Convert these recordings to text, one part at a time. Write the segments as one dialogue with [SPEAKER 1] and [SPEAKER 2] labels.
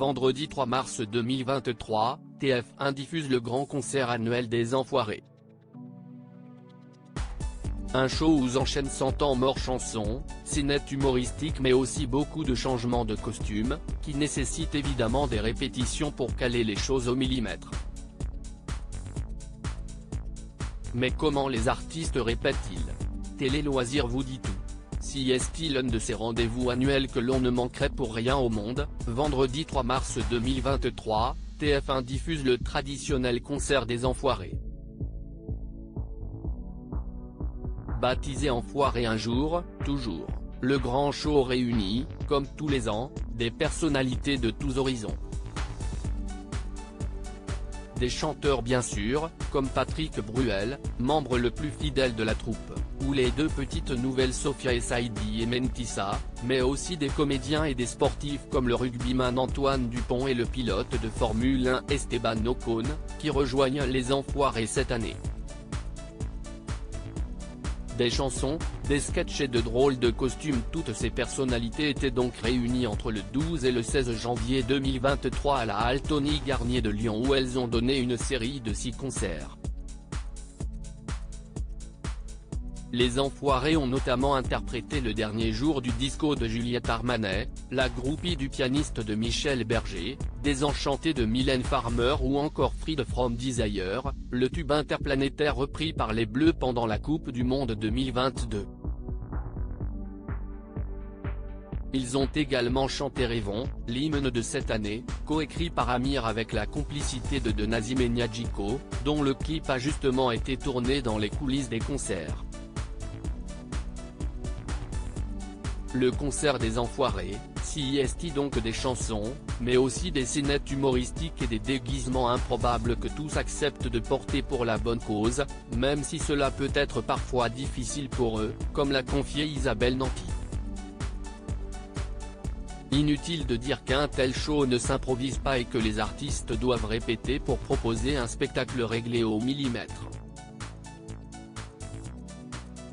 [SPEAKER 1] Vendredi 3 mars 2023, TF1 diffuse le grand concert annuel des Enfoirés. Un show où s'enchaînent 100 ans morts chansons, scénettes humoristiques mais aussi beaucoup de changements de costumes, qui nécessitent évidemment des répétitions pour caler les choses au millimètre. Mais comment les artistes répètent-ils? Télé Loisirs vous dit tout. CST, l'un de ces rendez-vous annuels que l'on ne manquerait pour rien au monde, vendredi 3 mars 2023, TF1 diffuse le traditionnel concert des Enfoirés. Baptisé Enfoirés un jour, toujours, le grand show réunit, comme tous les ans, des personnalités de tous horizons. Des chanteurs bien sûr, comme Patrick Bruel, membre le plus fidèle de la troupe, ou les deux petites nouvelles Sophia et Saïdi et Mentissa, mais aussi des comédiens et des sportifs comme le rugbyman Antoine Dupont et le pilote de Formule 1 Esteban Ocon, qui rejoignent les Enfoirés cette année. Des chansons, des sketchs et de drôles de costumes, toutes ces personnalités étaient donc réunies entre le 12 et le 16 janvier 2023 à la Halle Tony Garnier de Lyon où elles ont donné une série de 6 concerts. Les Enfoirés ont notamment interprété Le dernier jour du disco de Juliette Armanet, La groupie du pianiste de Michel Berger, Désenchanté de Mylène Farmer ou encore Freed from Desire, le tube interplanétaire repris par les Bleus pendant la Coupe du Monde 2022. Ils ont également chanté Rêvons, l'hymne de cette année, coécrit par Amir avec la complicité de Nazim et Niadjiko, dont le clip a justement été tourné dans les coulisses des concerts. Le concert des Enfoirés, CST donc des chansons, mais aussi des scénettes humoristiques et des déguisements improbables que tous acceptent de porter pour la bonne cause, même si cela peut être parfois difficile pour eux, comme l'a confié Isabelle Nanty. Inutile de dire qu'un tel show ne s'improvise pas et que les artistes doivent répéter pour proposer un spectacle réglé au millimètre.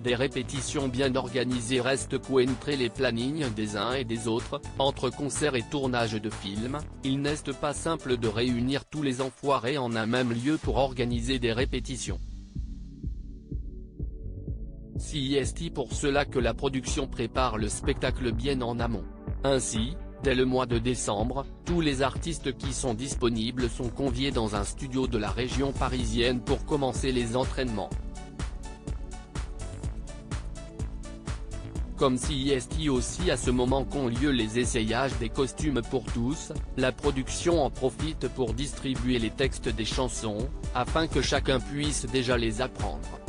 [SPEAKER 1] Des répétitions bien organisées restent coentrer les plannings des uns et des autres, entre concerts et tournage de films, il n'est pas simple de réunir tous les Enfoirés en un même lieu pour organiser des répétitions. CST pour cela que la production prépare le spectacle bien en amont. Ainsi, dès le mois de décembre, tous les artistes qui sont disponibles sont conviés dans un studio de la région parisienne pour commencer les entraînements. Comme CST aussi à ce moment qu'ont lieu les essayages des costumes pour tous, la production en profite pour distribuer les textes des chansons, afin que chacun puisse déjà les apprendre.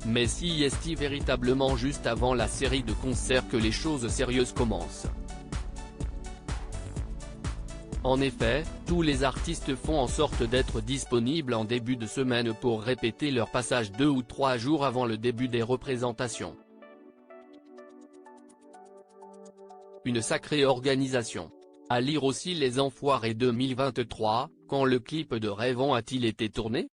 [SPEAKER 1] Mais CST véritablement juste avant la série de concerts que les choses sérieuses commencent. En effet, tous les artistes font en sorte d'être disponibles en début de semaine pour répéter leur passage 2 ou 3 jours avant le début des représentations. Une sacrée organisation. À lire aussi Les Enfoirés 2023, quand le clip de Rêvons a-t-il été tourné ?